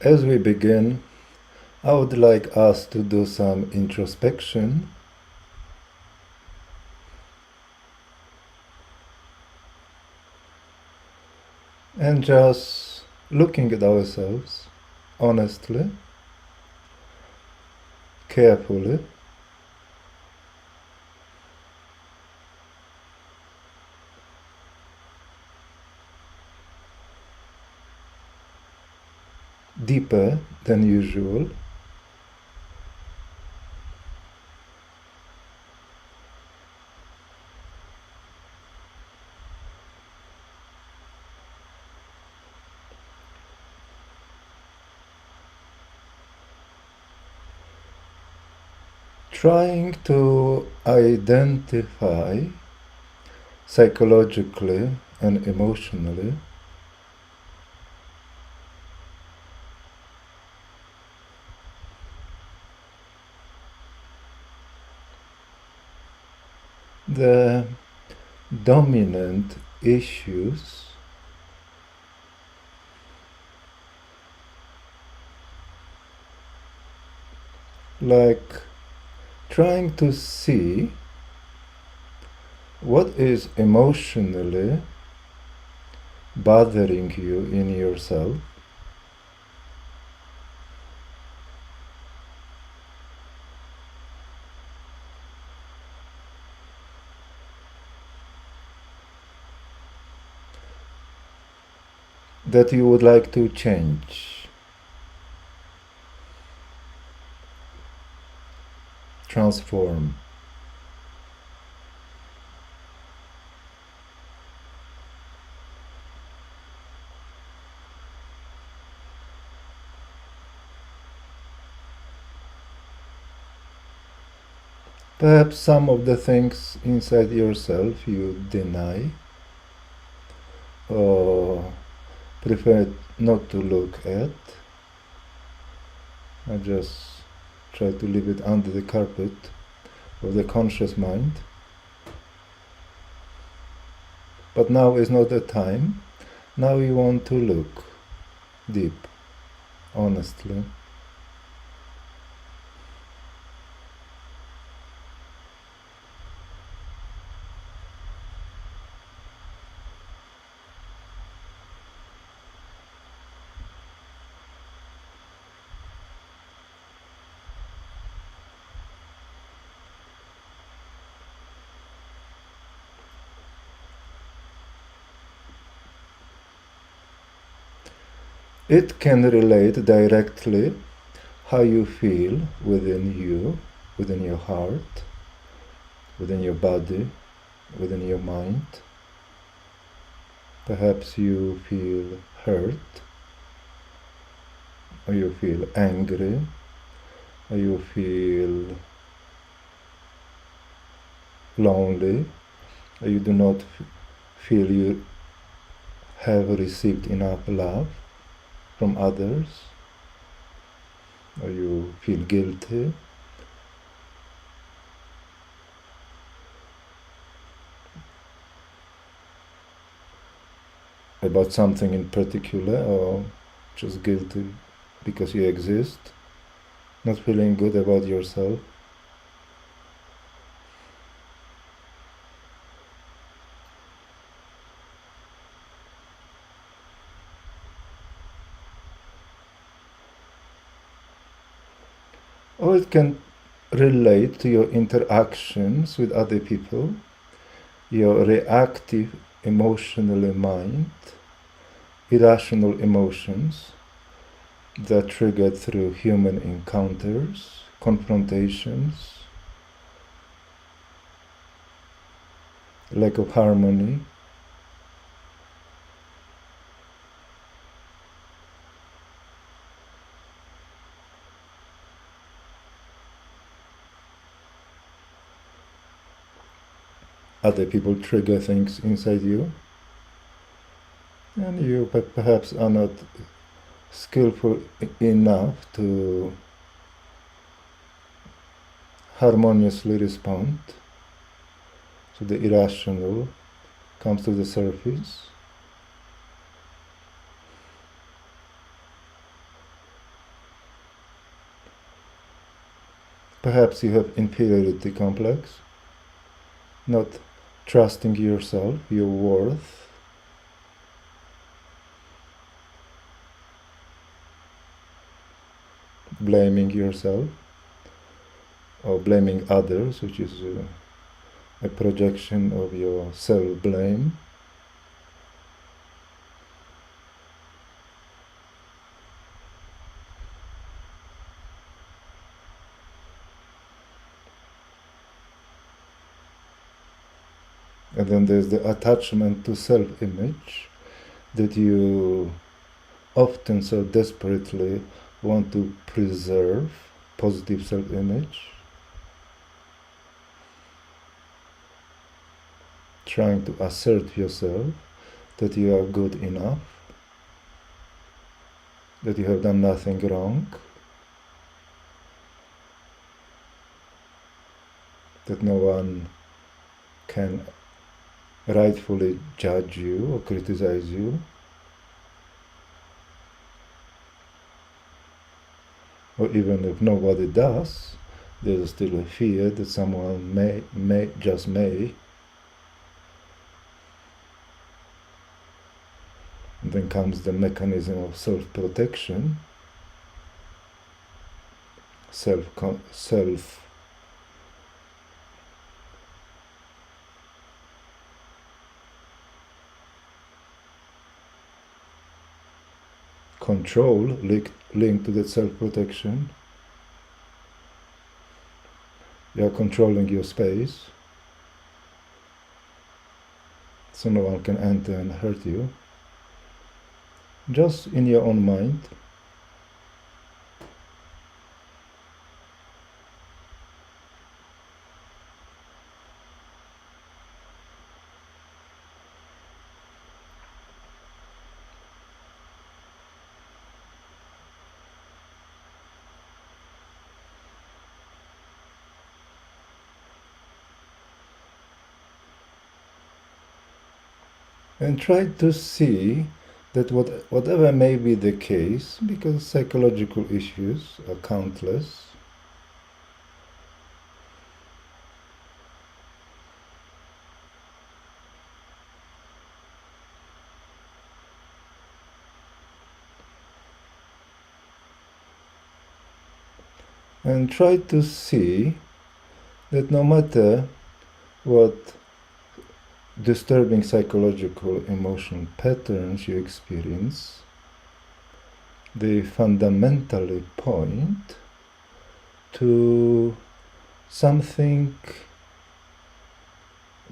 As we begin, I would like us to do some introspection and just looking at ourselves honestly, carefully, deeper than usual. Trying to identify psychologically and emotionally the dominant issues like trying to see what is emotionally bothering you in yourself, that you would like to change, transform. Perhaps some of the things inside yourself you deny or prefer not to look at. I just try to leave it under the carpet of the conscious mind. But now is not the time. Now we want to look deep, honestly. It can relate directly how you feel within you, within your heart, within your body, within your mind. Perhaps you feel hurt, or you feel angry, or you feel lonely, or you do not feel you have received enough love from others, or you feel guilty. About something in particular, or just guilty because you exist, not feeling good about yourself. Or it can relate to your interactions with other people, your reactive emotional mind, irrational emotions that triggered through human encounters, confrontations, lack of harmony. Other people trigger things inside you, and you perhaps are not skillful enough to harmoniously respond. So the irrational comes to the surface. Perhaps you have inferiority complex, not trusting yourself, your worth. Blaming yourself or blaming others, which is a projection of your self-blame. And then there's the attachment to self-image that you often so desperately want to preserve, positive self-image, trying to assert yourself that you are good enough, that you have done nothing wrong, that no one can rightfully judge you or criticize you. Or even if nobody does, there's still a fear that someone may, just may. And then comes the mechanism of self-protection, self control linked to that self-protection. You are controlling your space, so no one can enter and hurt you. Just in your own mind. And try to see that whatever may be the case, because psychological issues are countless, and try to see that no matter what disturbing psychological emotional patterns you experience, they fundamentally point to something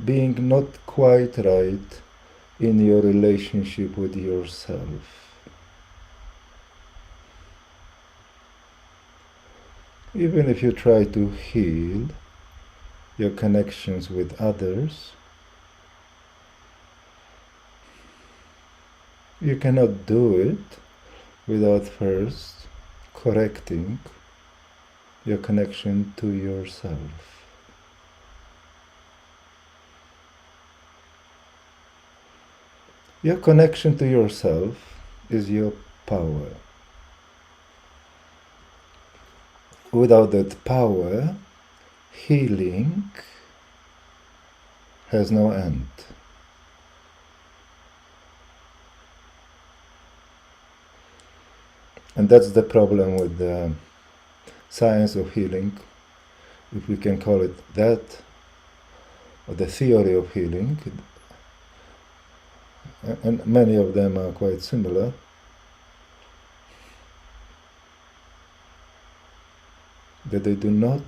being not quite right in your relationship with yourself. Even if you try to heal your connections with others, you cannot do it without first correcting your connection to yourself. Your connection to yourself is your power. Without that power, healing has no end. And that's the problem with the science of healing, if we can call it that, or the theory of healing, and many of them are quite similar. That they do not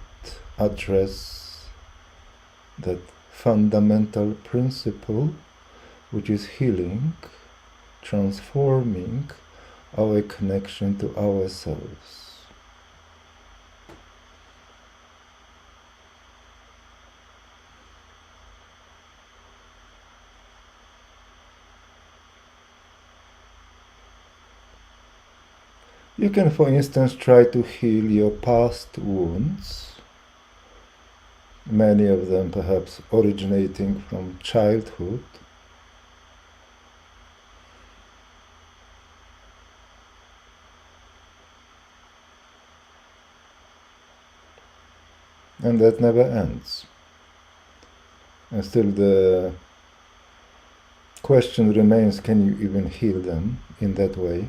address that fundamental principle, which is healing, transforming our connection to ourselves. You can, for instance, try to heal your past wounds, many of them perhaps originating from childhood. And that never ends. And still the question remains, can you even heal them in that way?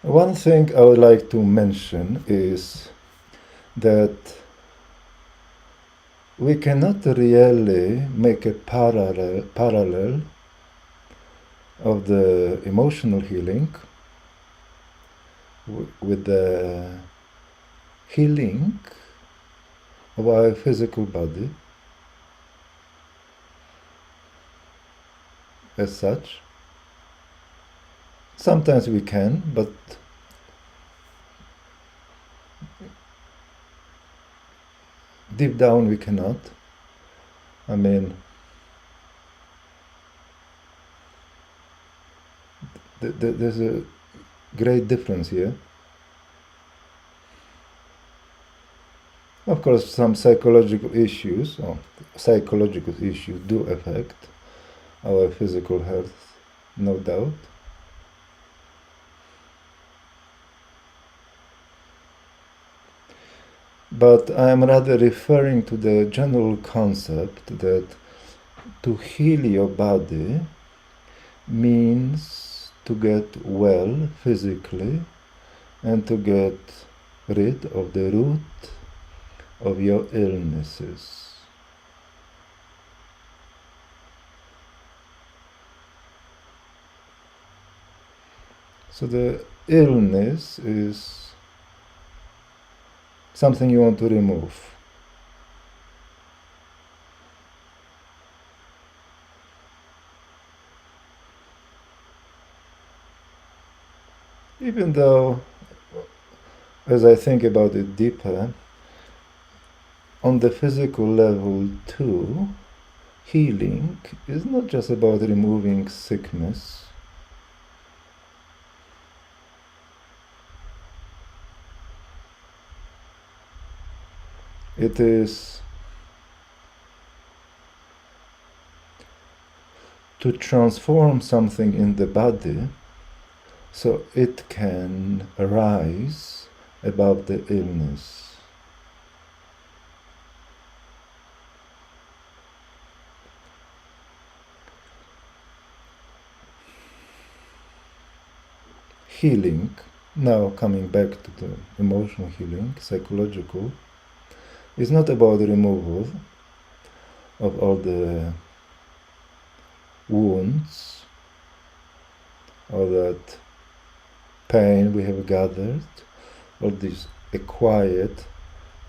One thing I would like to mention is that we cannot really make a parallel of the emotional healing with the healing of our physical body as such. Sometimes we can, but deep down we cannot. I mean, there's a great difference here. Of course, some psychological issues do affect our physical health, no doubt. But I am rather referring to the general concept that to heal your body means to get well physically and to get rid of the root of your illnesses. So the illness is something you want to remove. Even though, as I think about it deeper, on the physical level too, healing is not just about removing sickness. It is to transform something in the body so it can rise above the illness. Healing, now coming back to the emotional healing, psychological, is not about the removal of all the wounds, all that pain we have gathered, all these acquired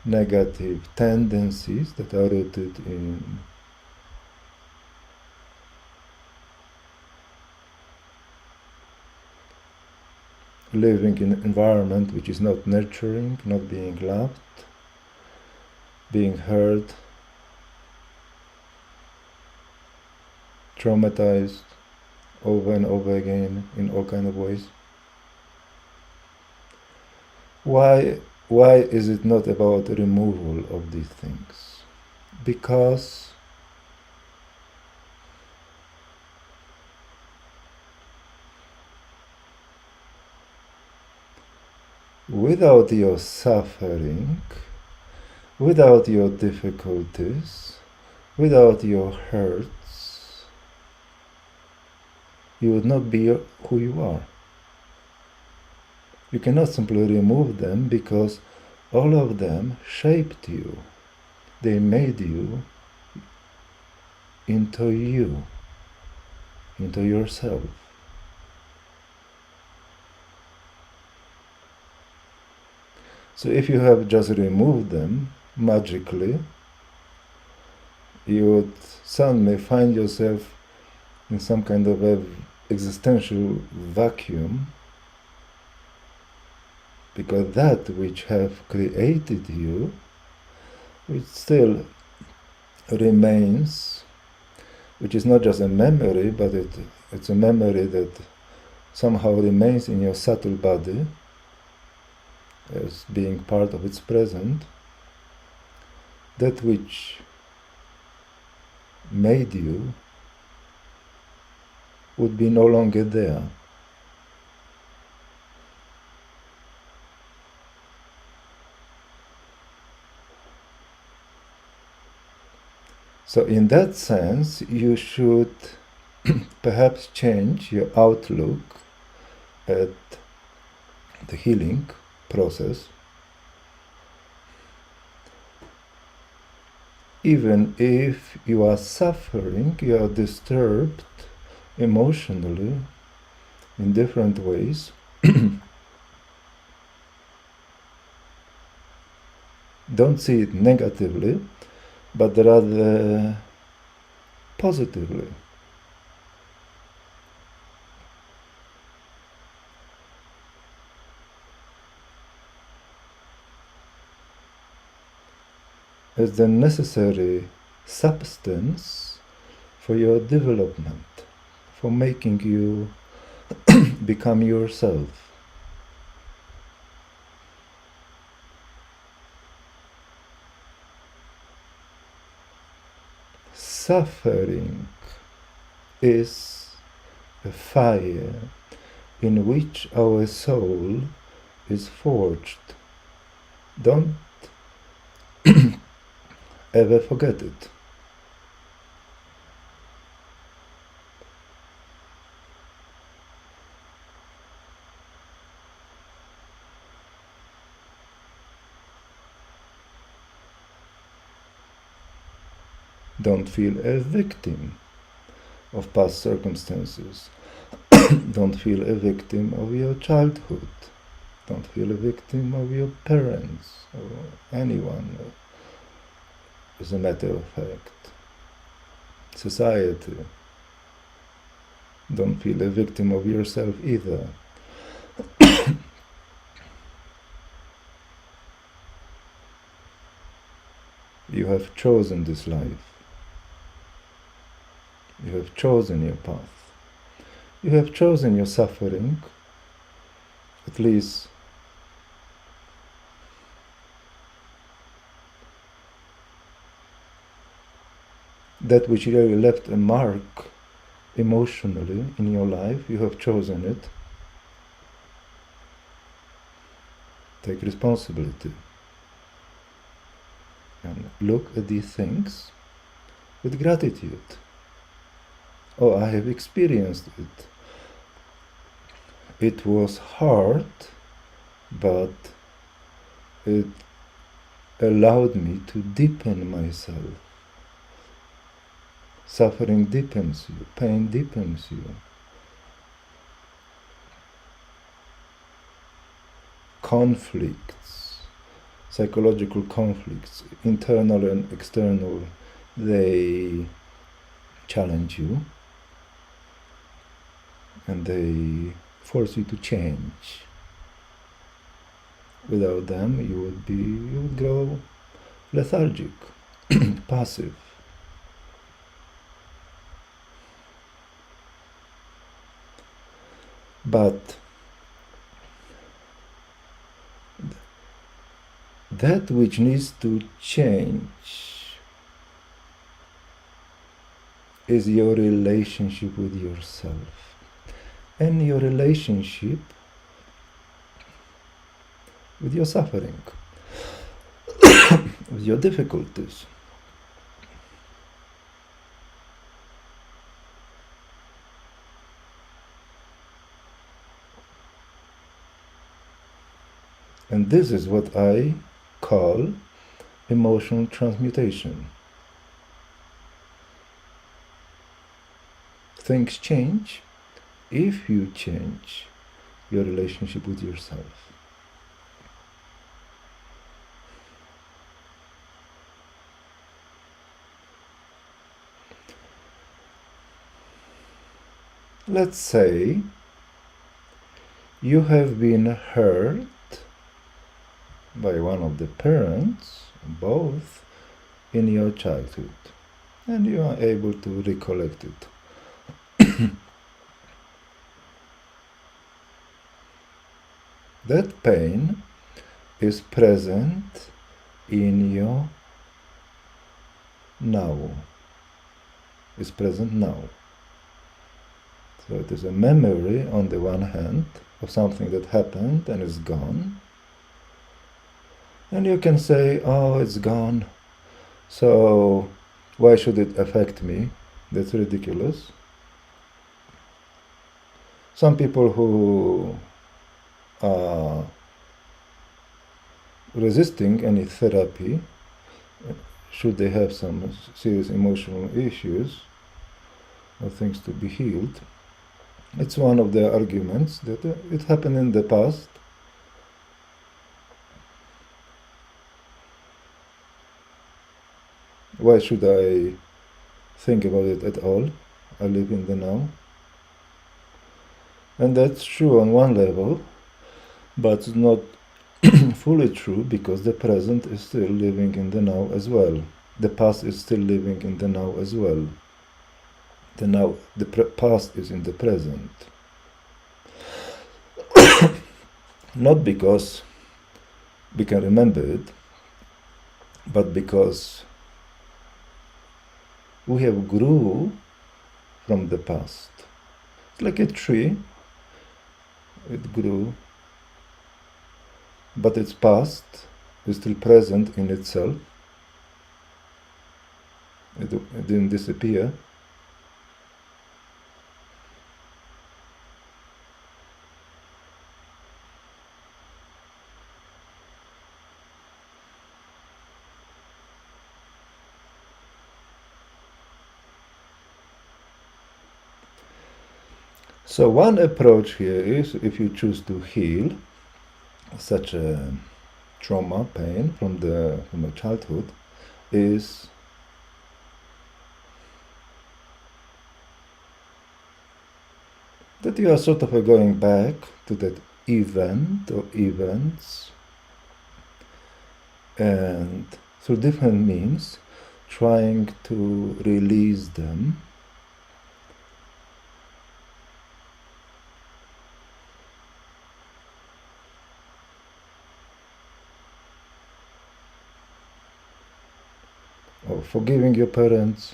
negative tendencies that are rooted in living in an environment which is not nurturing, not being loved, being hurt, traumatized over and over again in all kinds of ways. Why is it not about the removal of these things? Because without your suffering, without your difficulties, without your hurts, you would not be who you are. You cannot simply remove them because all of them shaped you. They made you into yourself. So if you have just removed them magically, you would suddenly find yourself in some kind of existential vacuum, because that which have created you, which still remains, which is not just a memory, but it's a memory that somehow remains in your subtle body as being part of its present, that which made you would be no longer there. So in that sense, you should perhaps change your outlook at the healing process, even if you are suffering, you are disturbed emotionally in different ways. Don't see it negatively, but rather positively. As the necessary substance for your development, for making you become yourself. Suffering is a fire in which our soul is forged. Don't ever forget it. Don't feel a victim of past circumstances. Don't feel a victim of your childhood. Don't feel a victim of your parents or anyone, as a matter of fact. Society. Don't feel a victim of yourself either. You have chosen this life. You have chosen your path. You have chosen your suffering, at least that which really left a mark emotionally in your life. You have chosen it. Take responsibility. And look at these things with gratitude. Oh, I have experienced it. It was hard, but it allowed me to deepen myself. Suffering deepens you, pain deepens you. Conflicts, psychological conflicts, internal and external, they challenge you and they force you to change. Without them, you would grow lethargic, passive. But that which needs to change is your relationship with yourself and your relationship with your suffering, with your difficulties. And this is what I call emotional transmutation. Things change if you change your relationship with yourself. Let's say you have been hurt by one of the parents, both, in your childhood, and you are able to recollect it. That pain is present in your now. is present now. So it is a memory on the one hand of something that happened and is gone. And you can say, oh, it's gone, so why should it affect me? That's ridiculous. Some people who are resisting any therapy, should they have some serious emotional issues or things to be healed, it's one of the arguments that it happened in the past. Why should I think about it at all? I live in the now. And that's true on one level, but it's not fully true, because the present is still living in the now as well. The past is still living in the now as well. The past is in the present. Not because we can remember it, but because we have grew from the past. It's like a tree. It grew, but its past is still present in itself. It didn't disappear. So one approach here is, if you choose to heal such a trauma, pain from a childhood, is that you are sort of going back to that event or events, and through different means trying to release them. Or forgiving your parents,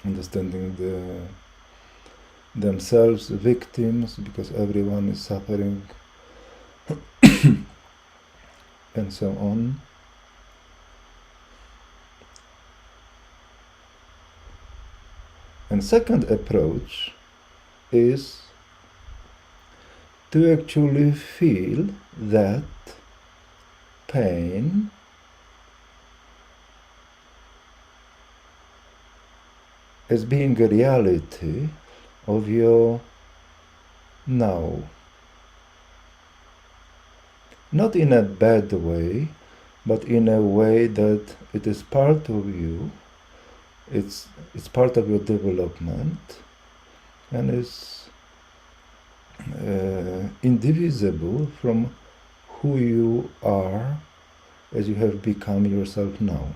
understanding themselves victims, because everyone is suffering, and so on. And second approach is to actually feel that pain as being a reality of your now. Not in a bad way, but in a way that it is part of you, it's part of your development, and is indivisible from who you are as you have become yourself now.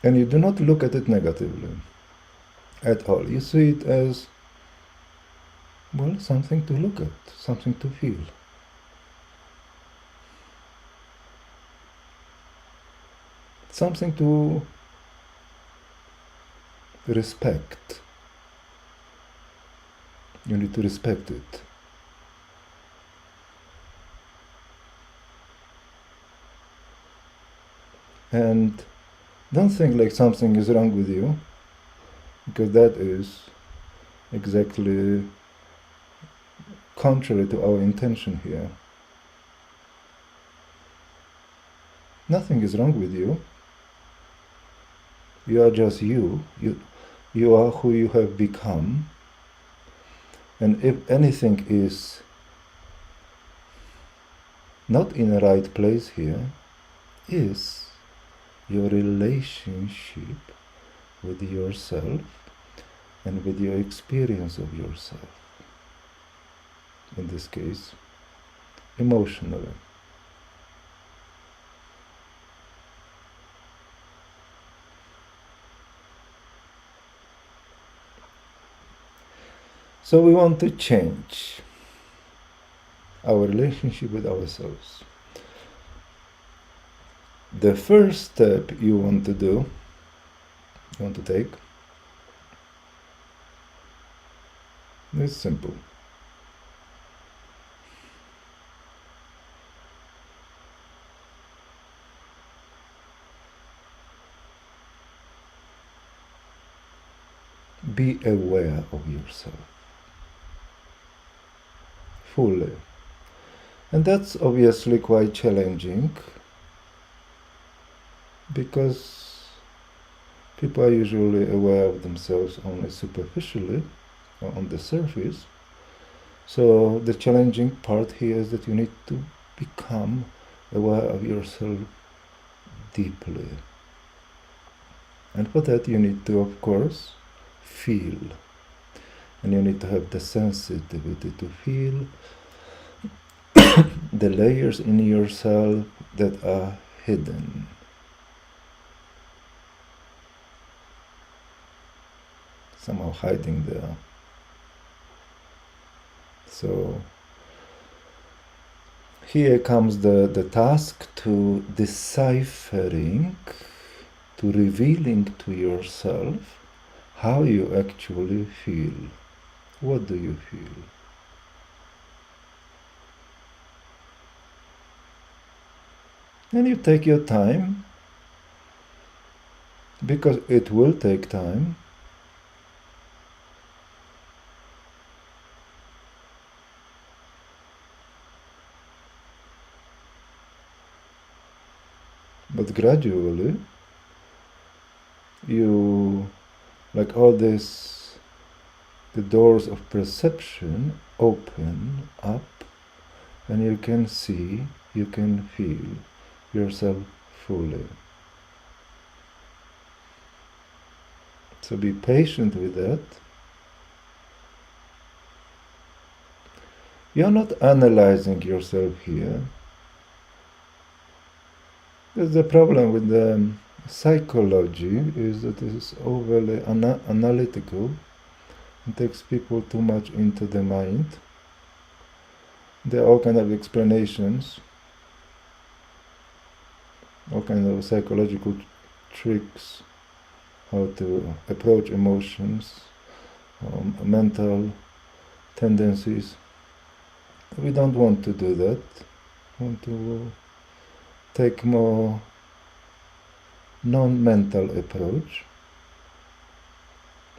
And you do not look at it negatively at all. You see it as, well, something to look at, something to feel. Something to respect. You need to respect it. And don't think like something is wrong with you, because that is exactly contrary to our intention here. Nothing is wrong with you. You are just you. You are who you have become. And if anything is not in the right place here, is your relationship with yourself and with your experience of yourself. In this case, emotionally. So we want to change our relationship with ourselves. The first step you want to take, is simple. Be aware of yourself fully. And that's obviously quite challenging, because people are usually aware of themselves only superficially, or on the surface. So the challenging part here is that you need to become aware of yourself deeply. And for that you need to, of course, feel. And you need to have the sensitivity to feel the layers in yourself that are hidden. Somehow hiding there. So here comes the task to deciphering, to revealing to yourself how you actually feel. What do you feel? And you take your time, because it will take time. But gradually, you, like all this, the doors of perception open up, and you can see, you can feel yourself fully. So be patient with that. You're not analyzing yourself here. The problem with the psychology is that it is overly analytical. It takes people too much into the mind. There are all kinds of explanations, all kinds of psychological tricks, how to approach emotions, mental tendencies. We don't want to do that. We want to take more non-mental approach,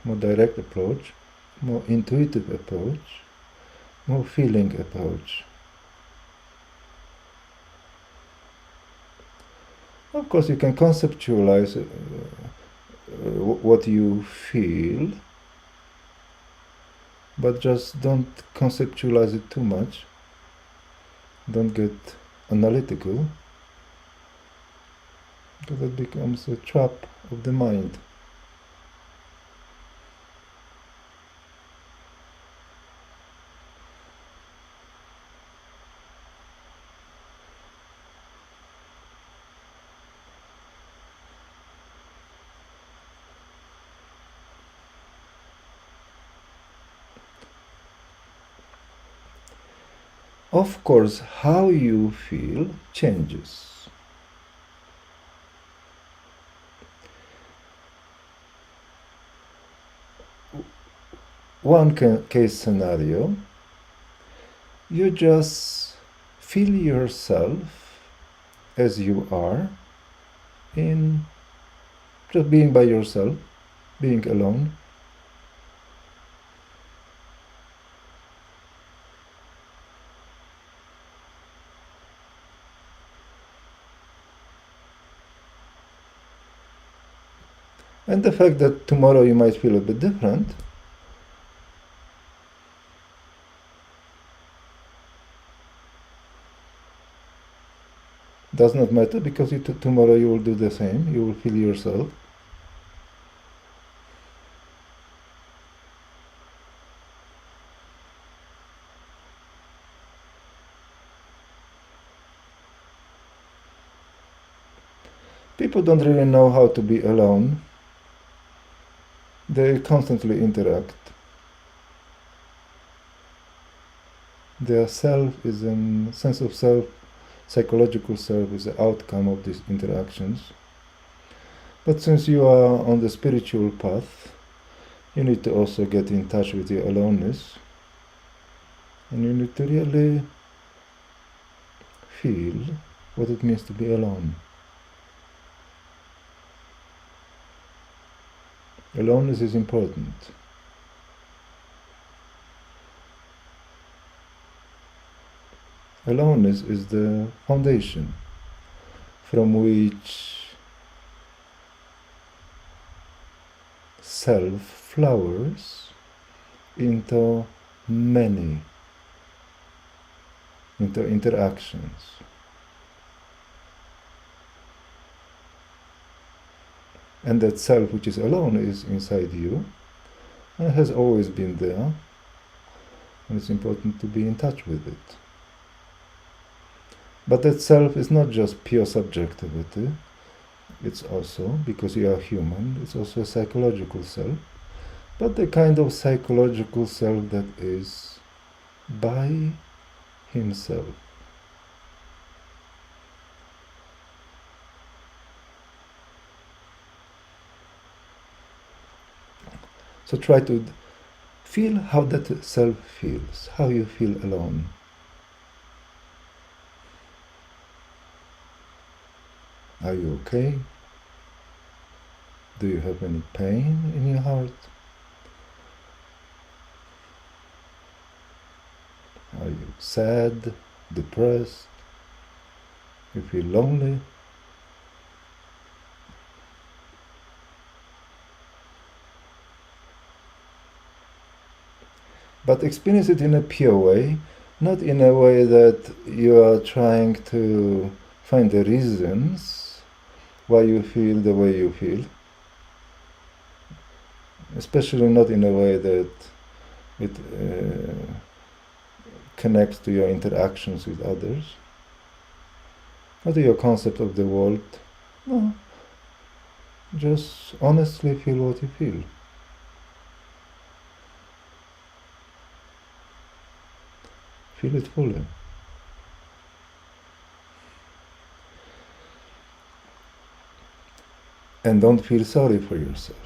more direct approach, more intuitive approach, more feeling approach. Of course, you can conceptualize what you feel, but just don't conceptualize it too much. Don't get analytical, because it becomes a trap of the mind. Of course, how you feel changes. One case scenario, you just feel yourself as you are, in just being by yourself, being alone. And the fact that tomorrow you might feel a bit different does not matter, because tomorrow you will do the same, you will feel yourself. People don't really know how to be alone. They constantly interact. Their self is a sense of self, psychological self is the outcome of these interactions. But since you are on the spiritual path, you need to also get in touch with your aloneness, and you need to really feel what it means to be alone. Aloneness is important. Aloneness is the foundation from which self flowers into many, into interactions. And that self which is alone is inside you and has always been there, and it's important to be in touch with it. But that self is not just pure subjectivity, it's also, because you are human, it's also a psychological self, but the kind of psychological self that is by himself. So try to feel how that self feels, how you feel alone. Are you okay? Do you have any pain in your heart? Are you sad, depressed? You feel lonely? But experience it in a pure way, not in a way that you are trying to find the reasons why you feel the way you feel. Especially not in a way that it connects to your interactions with others, or to your concept of the world. No, just honestly feel what you feel. Feel it fully. And don't feel sorry for yourself.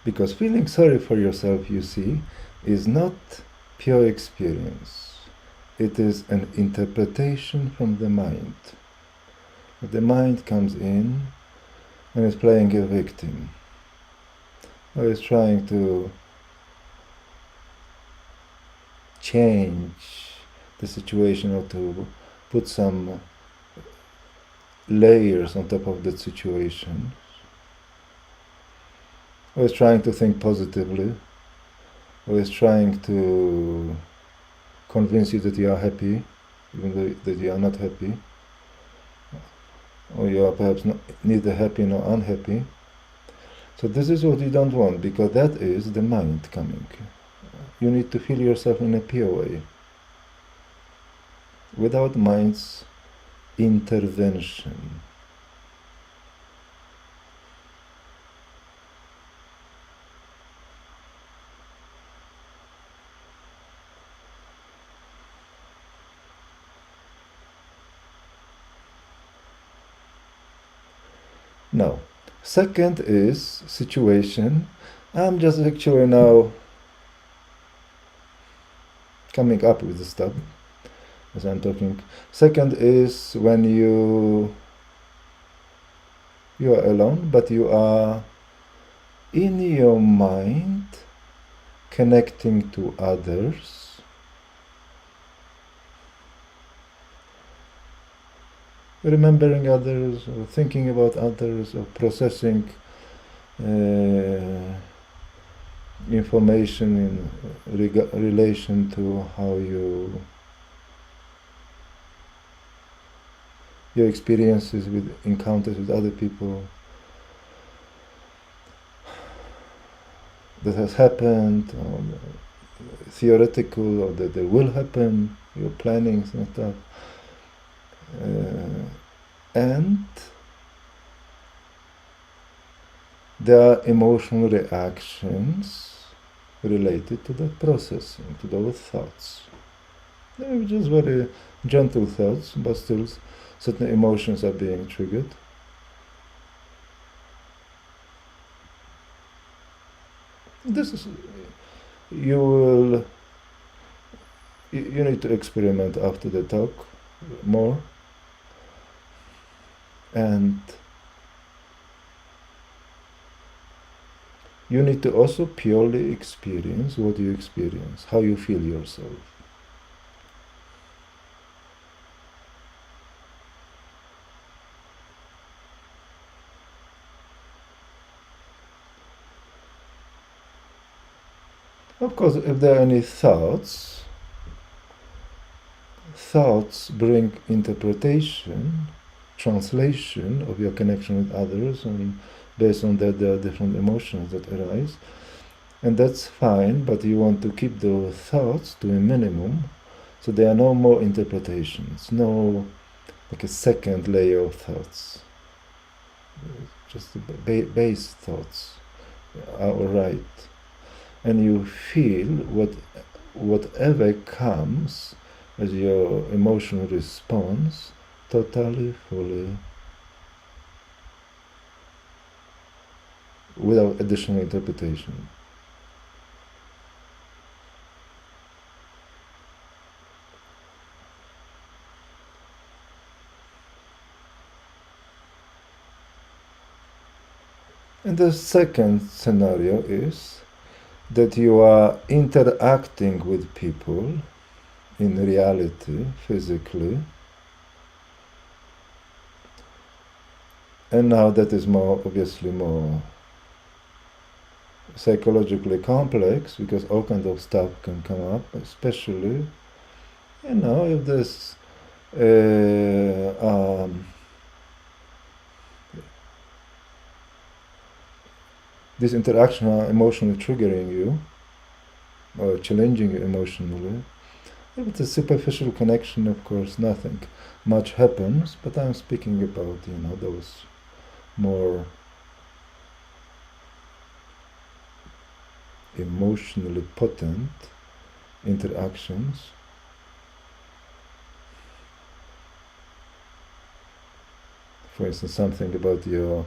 Because feeling sorry for yourself, you see, is not pure experience. It is an interpretation from the mind. The mind comes in and is playing a victim, or is trying to change the situation, or to put some layers on top of that situation, or is trying to think positively, or is trying to convince you that you are happy, even though that you are not happy, or you are perhaps neither happy nor unhappy. So this is what you don't want, because that is the mind coming. You need to feel yourself in a pure way, without mind's intervention. Now, second is situation. I'm just actually now coming up with the stuff as I'm talking. Second is when you are alone, but you are in your mind connecting to others, remembering others, or thinking about others, or processing information in relation to how your experiences with encounters with other people that has happened, or theoretical, or that they will happen, your plannings and stuff. And there are emotional reactions related to that processing, to those thoughts. They're just very gentle thoughts, but still certain emotions are being triggered. This is, you need to experiment after the talk more, and you need to also purely experience what you experience, how you feel yourself. Of course, if there are any thoughts bring interpretation, translation of your connection with others, and based on that there are different emotions that arise. And that's fine, but you want to keep those thoughts to a minimum, so there are no more interpretations, no like a second layer of thoughts. Just the base thoughts are all right. And you feel whatever comes as your emotional response, totally, fully, without additional interpretation. And the second scenario is that you are interacting with people in reality, physically, and now that is obviously more psychologically complex, because all kinds of stuff can come up, especially, if there's this interaction are emotionally triggering you, or challenging you emotionally. If it's a superficial connection, of course, nothing much happens, but I'm speaking about, those more emotionally potent interactions. For instance, something about you're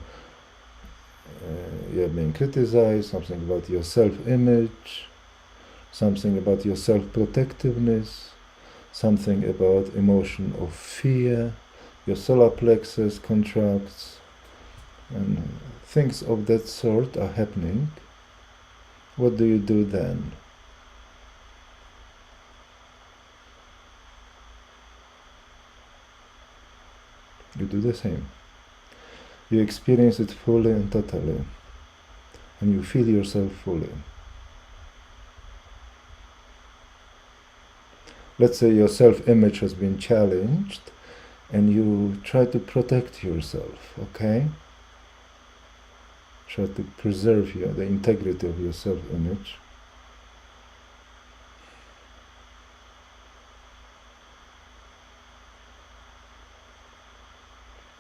being criticized, something about your self-image, something about your self-protectiveness, something about emotion of fear, your solar plexus contracts, and things of that sort are happening. What do you do then? You do the same. You experience it fully and totally, and you feel yourself fully. Let's say your self-image has been challenged, and you try to protect yourself, okay? Try to preserve the integrity of your self-image.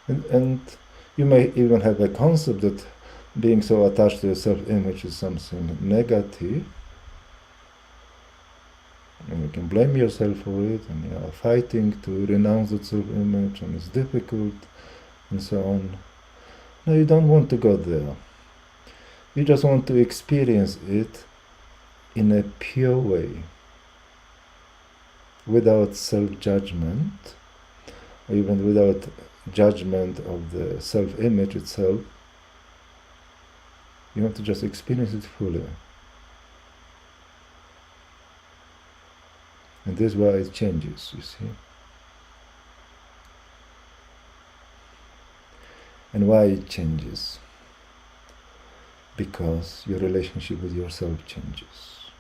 And you may even have a concept that being so attached to your self-image is something negative, and you can blame yourself for it, and you are fighting to renounce that self-image, and it's difficult, and so on. No, you don't want to go there. You just want to experience it in a pure way, without self-judgment, or even without judgment of the self-image itself. You want to just experience it fully. And this is why it changes, you see. And why it changes? Because your relationship with yourself changes.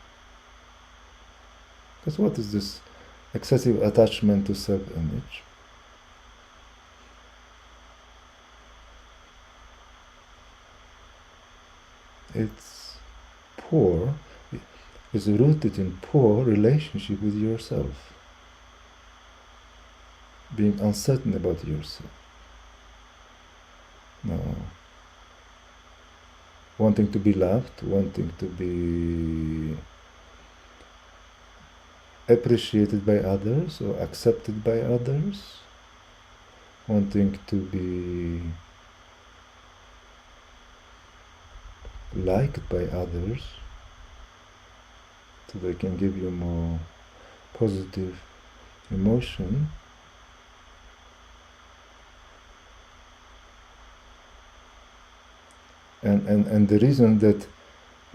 Because what is this excessive attachment to self-image? It's poor, it's rooted in poor relationship with yourself. Being uncertain about yourself. No. wanting to be loved, wanting to be appreciated by others or accepted by others, wanting to be liked by others so they can give you more positive emotion. And the reason that,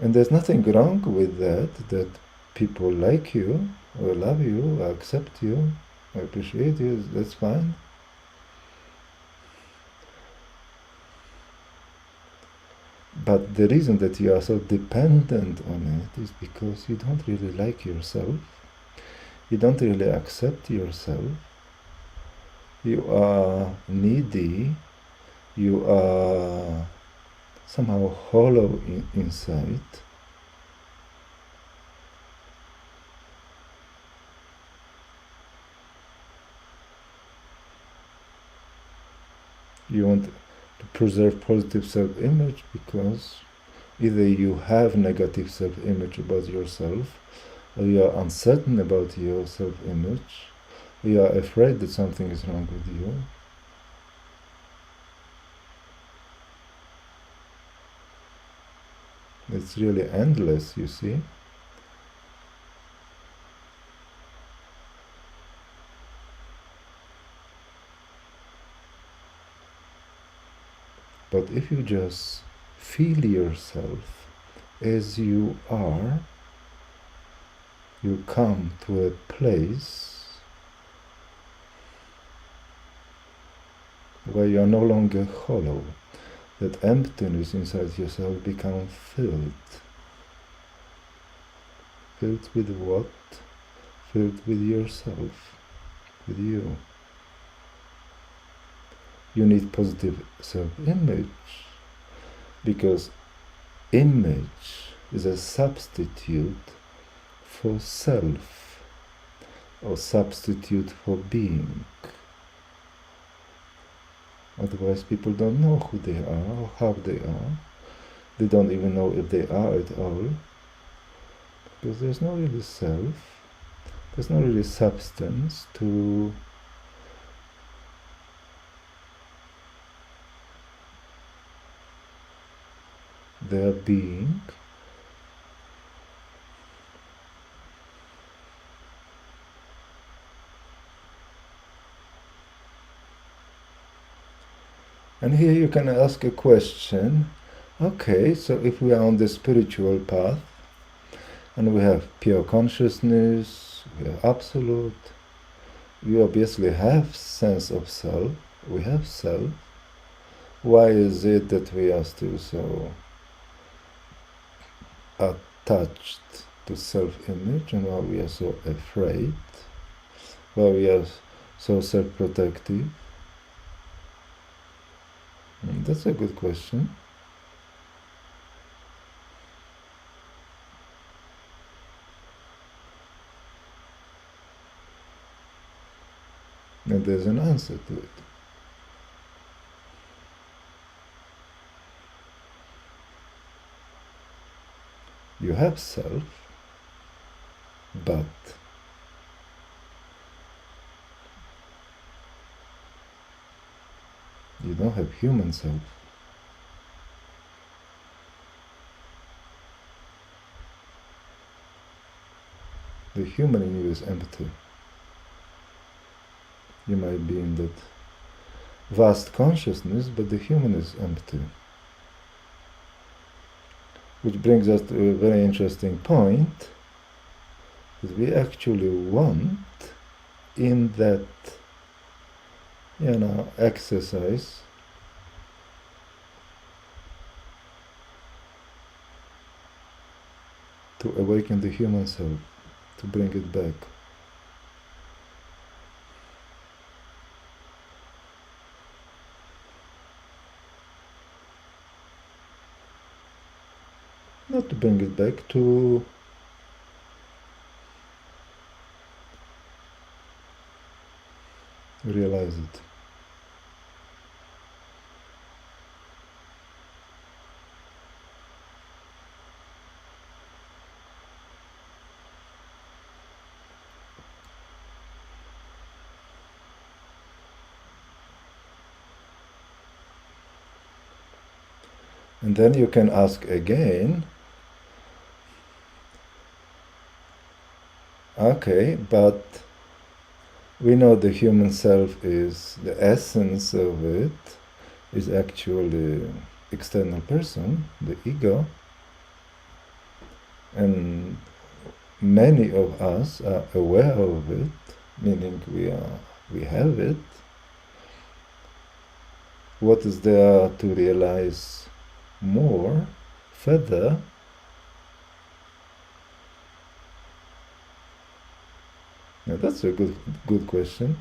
and there's nothing wrong with that people like you or love you or accept you or appreciate you, that's fine. But the reason that you are so dependent on it is because you don't really like yourself, you don't really accept yourself, you are needy, you are somehow hollow inside. You want to preserve positive self-image because either you have negative self-image about yourself, or you are uncertain about your self-image, or you are afraid that something is wrong with you. It's really endless, you see. But if you just feel yourself as you are, you come to a place where you are no longer hollow. That emptiness inside yourself becomes filled. Filled with what? Filled with yourself, with you. You need positive self-image because image is a substitute for self or substitute for being. Otherwise people don't know who they are or how they are. They don't even know if they are at all, because there's no really self, there's no really substance to their being. And here you can ask a question, okay, so if we are on the spiritual path, and we have pure consciousness, we have absolute, we obviously have sense of self, we have self, why is it that we are still so attached to self-image, and why we are so afraid, why we are so self-protective? That's a good question. And there's an answer to it. You have self, but you don't have human self. The human in you is empty. You might be in that vast consciousness, but the human is empty. Which brings us to a very interesting point, that we actually want in that, exercise to awaken the human self, to bring it back. Not to bring it back, to realize it. And then you can ask again, okay, but we know the human self is, the essence of it is actually external person, the ego, and many of us are aware of it, meaning we have it. What is there to realize more, further? Now that's a good question.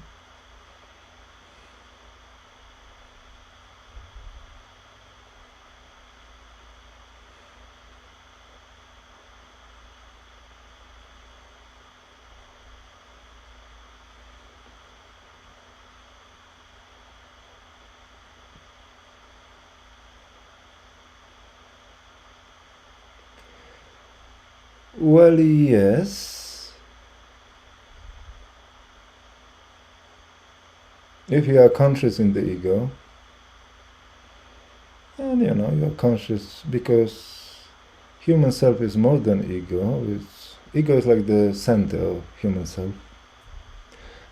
Well, yes. If you are conscious in the ego, and you're conscious because human self is more than ego. Ego is like the center of human self.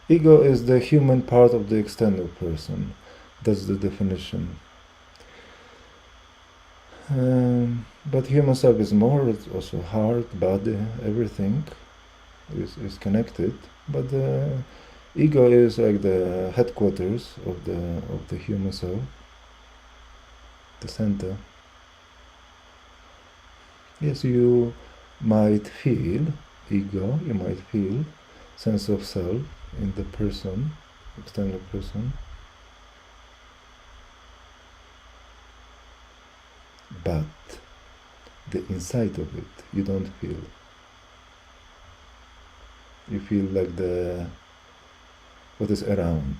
Ego is the human part of the external person. That's the definition. But human self is more. It's also heart, body, everything is connected. But the ego is like the headquarters of the human self, the center. Yes, you might feel ego. You might feel sense of self in the person, external person. But the inside of it, you don't feel. You feel like what is around.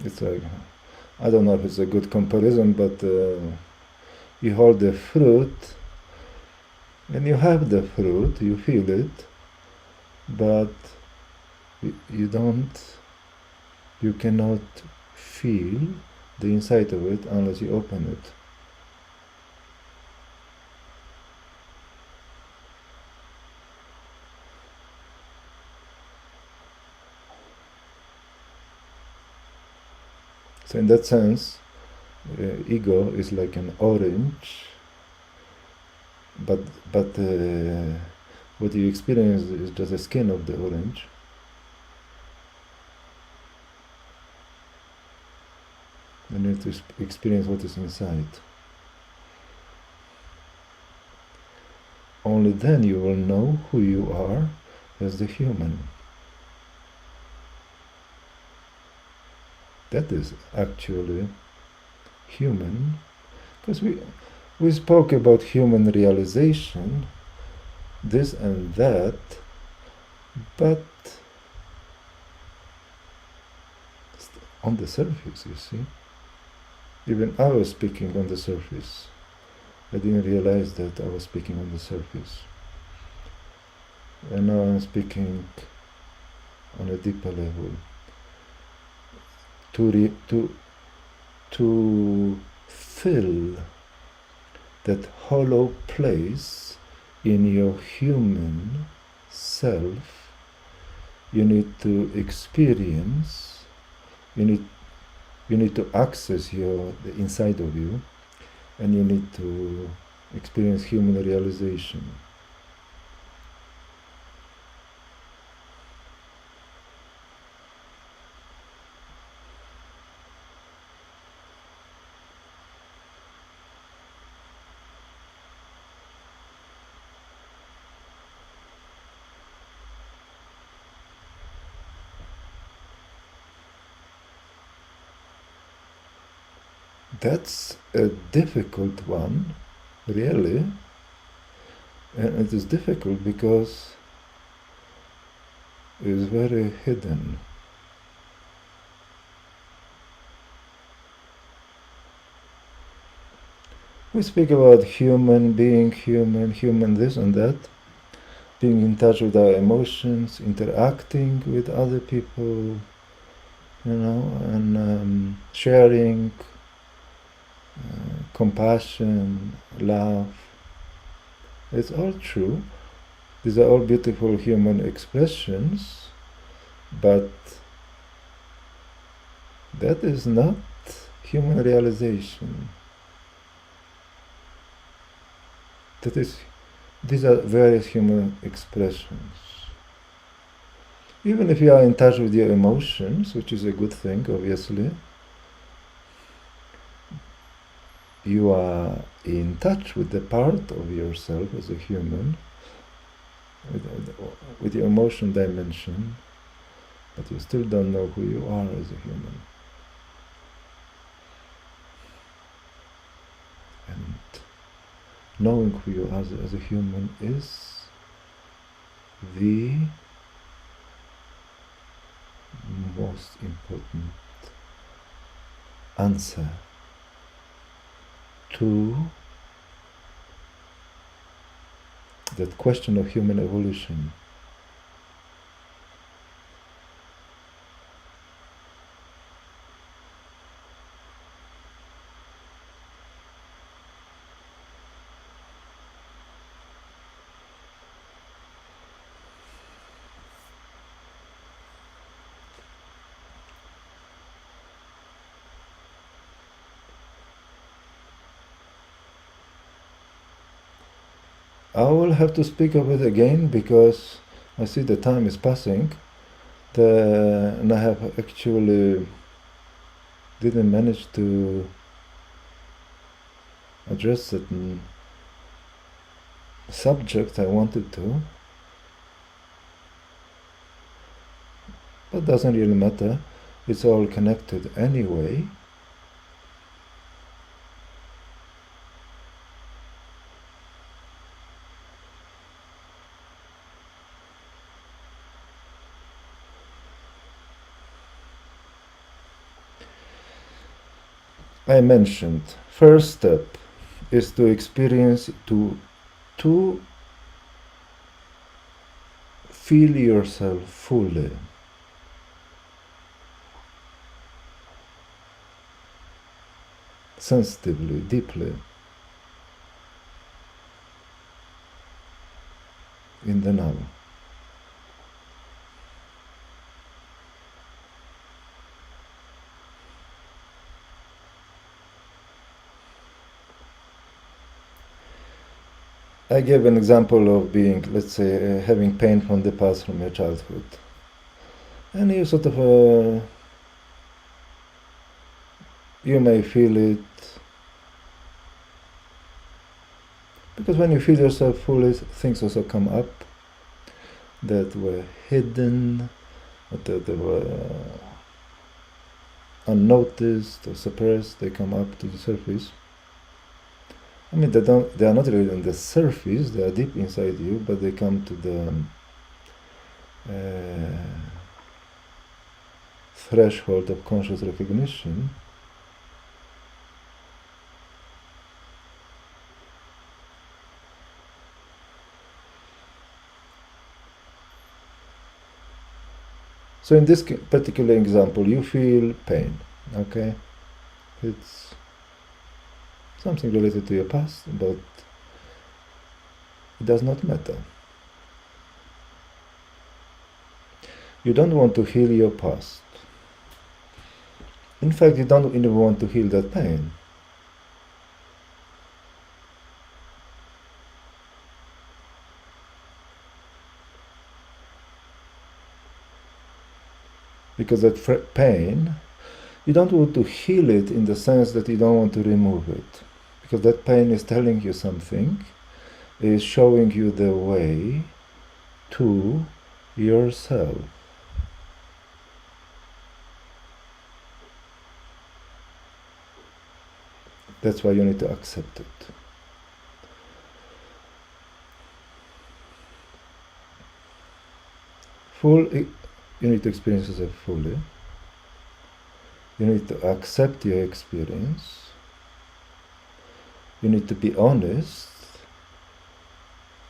It's like, I don't know if it's a good comparison, but you hold the fruit, and you have the fruit, you feel it, but you cannot feel the inside of it unless you open it. So in that sense, ego is like an orange, but what you experience is just the skin of the orange. You need to experience what is inside. Only then you will know who you are as the human. That is actually human, because we spoke about human realization, this and that, but on the surface, you see. Even I was speaking on the surface. I didn't realize that I was speaking on the surface. And now I'm speaking on a deeper level. To fill that hollow place in your human self, you need to experience, you need to access the inside of you, and you need to experience human realization. That's a difficult one, really. And it is difficult because it is very hidden. We speak about human, being human, human this and that, being in touch with our emotions, interacting with other people, and sharing, compassion, love. It's all true. These are all beautiful human expressions, but that is not human realization. These are various human expressions. Even if you are in touch with your emotions, which is a good thing, obviously, you are in touch with the part of yourself as a human, with your emotion dimension, but you still don't know who you are as a human. And knowing who you are as a human is the most important answer to that question of human evolution. I will have to speak of it again because I see the time is passing, and I have actually didn't manage to address certain subjects I wanted to, but doesn't really matter. It's all connected anyway. I mentioned, first step is to experience, to feel yourself fully. Sensitively, deeply, in the now. I gave an example of being, let's say, having pain from the past, from your childhood. And you sort of, you may feel it, because when you feel yourself fully, things also come up that were hidden, that were unnoticed or suppressed. They come up to the surface. I mean, they are not really on the surface, they are deep inside you, but they come to the threshold of conscious recognition. So in this particular example, you feel pain, okay? It's something related to your past, but it does not matter. You don't want to heal your past. In fact, you don't even want to heal that pain. Because that pain, you don't want to heal it in the sense that you don't want to remove it. Because that pain is telling you something, is showing you the way to yourself. That's why you need to accept it. You need to experience yourself fully. You need to accept your experience. You need to be honest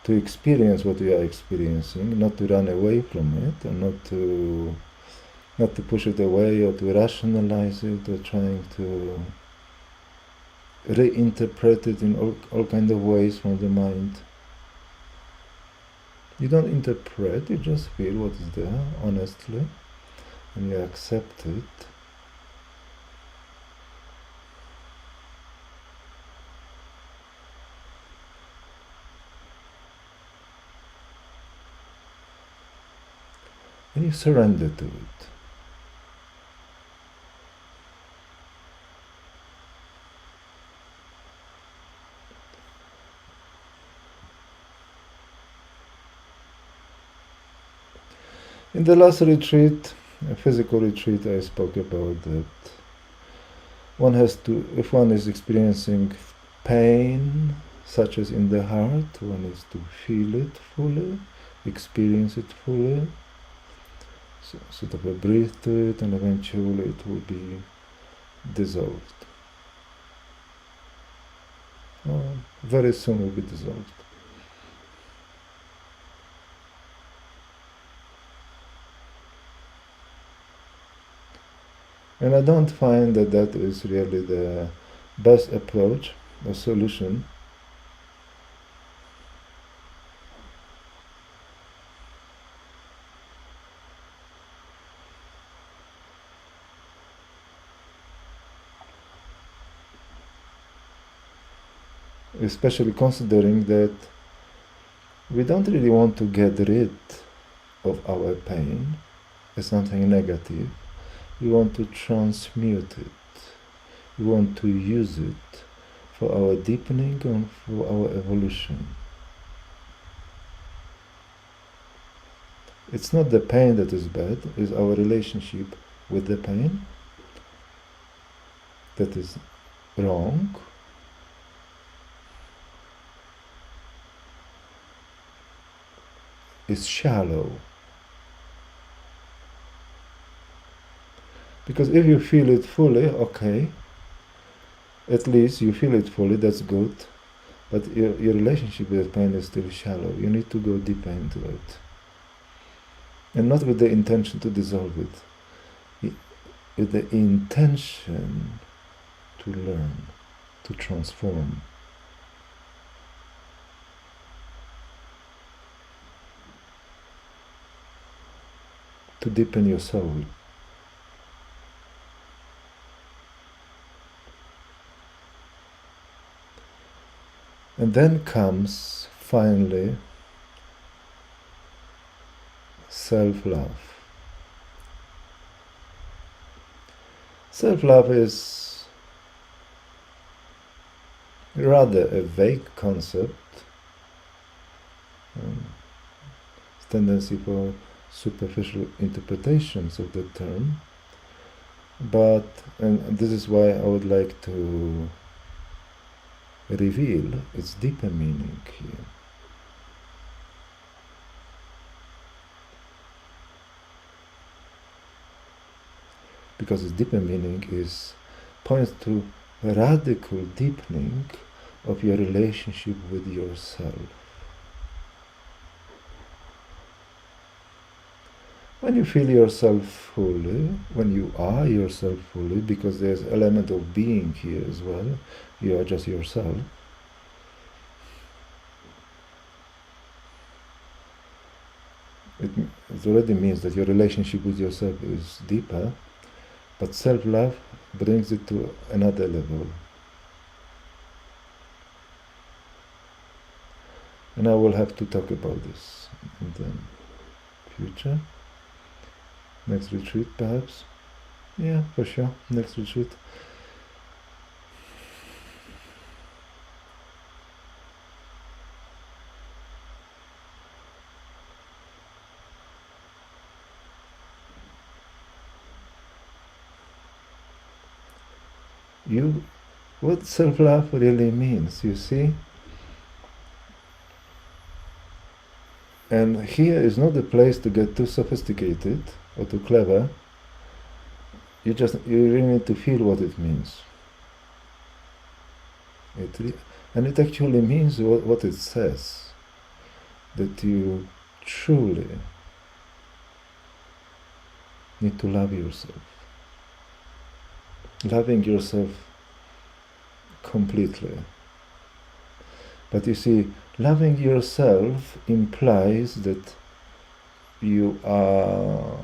to experience what you are experiencing, not to run away from it, and not to push it away or to rationalize it or trying to reinterpret it in all kind of ways from the mind. You don't interpret, you just feel what is there, honestly, and you accept it. And you surrender to it. In the last retreat, a physical retreat, I spoke about that one has to, if one is experiencing pain, such as in the heart, one needs to feel it fully, experience it fully, so, sort of a breathe to it, and eventually it will be dissolved. Very soon will be dissolved. And I don't find that that is really the best approach or solution. Especially considering that we don't really want to get rid of our pain as something negative. We want to transmute it. We want to use it for our deepening and for our evolution. It's not the pain that is bad, it's our relationship with the pain that is wrong. It's shallow. Because if you feel it fully, okay, at least you feel it fully, that's good, but your relationship with pain is still shallow. You need to go deeper into it. And not with the intention to dissolve it, with the intention to learn, to transform. To deepen your soul. And then comes, finally, self-love. Self-love is rather a vague concept. Tendency for superficial interpretations of the term. But, and this is why I would like to reveal its deeper meaning here. Because its deeper meaning points to a radical deepening of your relationship with yourself. When you feel yourself fully, when you are yourself fully, because there's an element of being here as well, you are just yourself. It already means that your relationship with yourself is deeper, but self-love brings it to another level. And I will have to talk about this in the future. Next retreat, perhaps? Yeah, for sure, next retreat. What self-love really means, you see? And here is not the place to get too sophisticated or too clever. You really need to feel what it means. And it actually means what it says, that you truly need to love yourself. Loving yourself completely. But you see, loving yourself implies that you are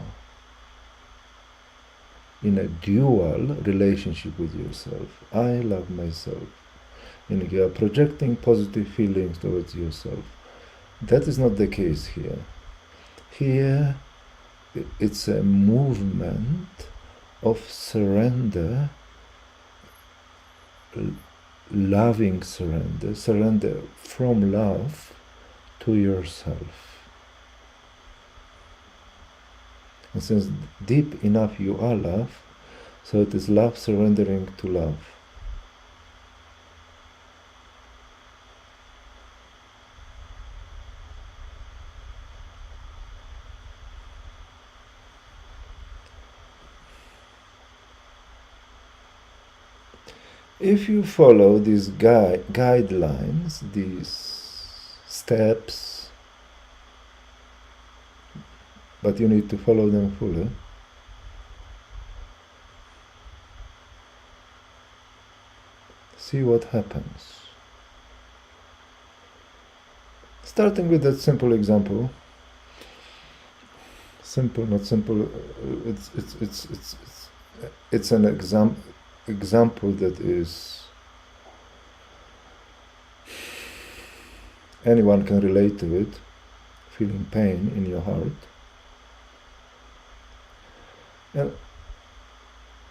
in a dual relationship with yourself. I love myself. And you are projecting positive feelings towards yourself. That is not the case here. Here, it's a movement of surrender, loving surrender from love to yourself. And since deep enough you are love, so it is love surrendering to love. If you follow these guidelines, these steps, but you need to follow them fully, see what happens. Starting with that simple example. Simple, not simple. It's an example that is anyone can relate to it, feeling pain in your heart.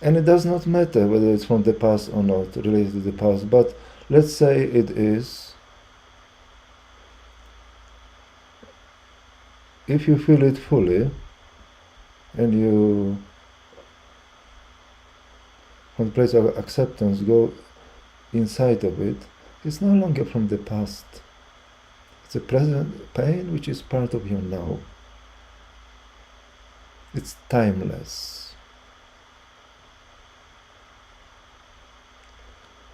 And it does not matter whether it's from the past or not, related to the past, but let's say it is. If you feel it fully, and you, from the place of acceptance, go inside of it, it's no longer from the past. It's a present pain which is part of your now. It's timeless.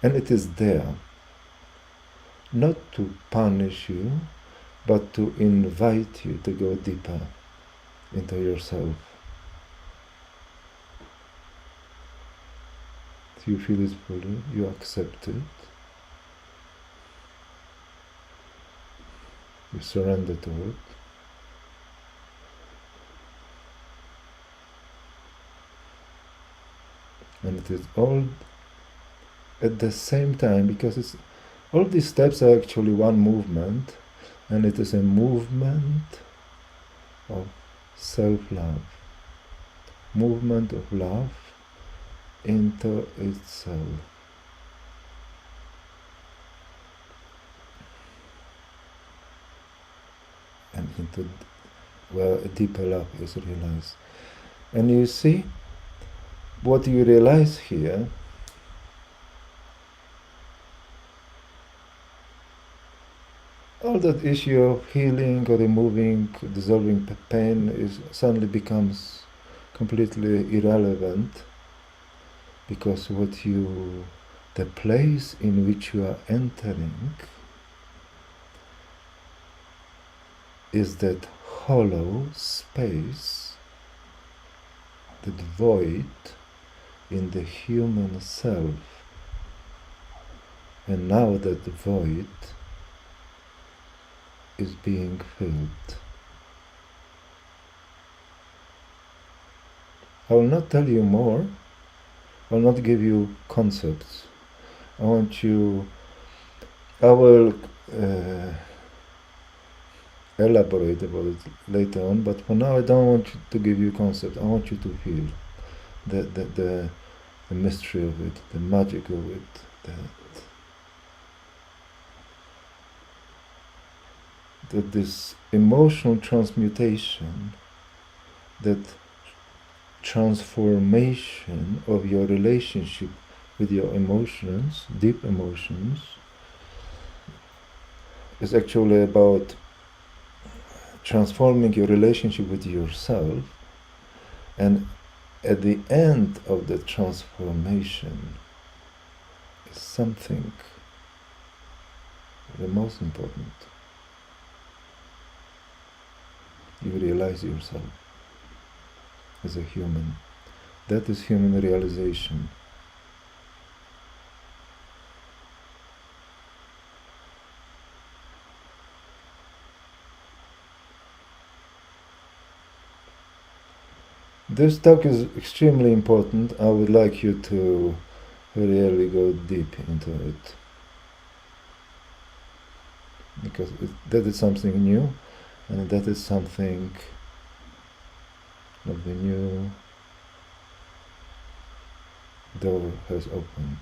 And it is there, not to punish you, but to invite you to go deeper into yourself. You feel it fully, you accept it, you surrender to it, and it is all at the same time, because it's all these steps are actually one movement, and it is a movement of self-love, movement of love into itself. And into where a deeper love is realized. And you see, what you realize here all that issue of healing or removing, dissolving pain suddenly becomes completely irrelevant, because the place in which you are entering is that hollow space, that void in the human self. And now that void is being filled. I will not tell you more. I will not give you concepts. I will elaborate about it later on, but for now I don't want to give you concepts. I want you to feel the mystery of it, the magic of it, that this emotional transmutation, that transformation of your relationship with your emotions, deep emotions, is actually about transforming your relationship with yourself, and at the end of the transformation is something the most important. You realize yourself as a human. That is human realization. This talk is extremely important. I would like you to really go deep into it, because that is something new, and that is something of the new door has opened.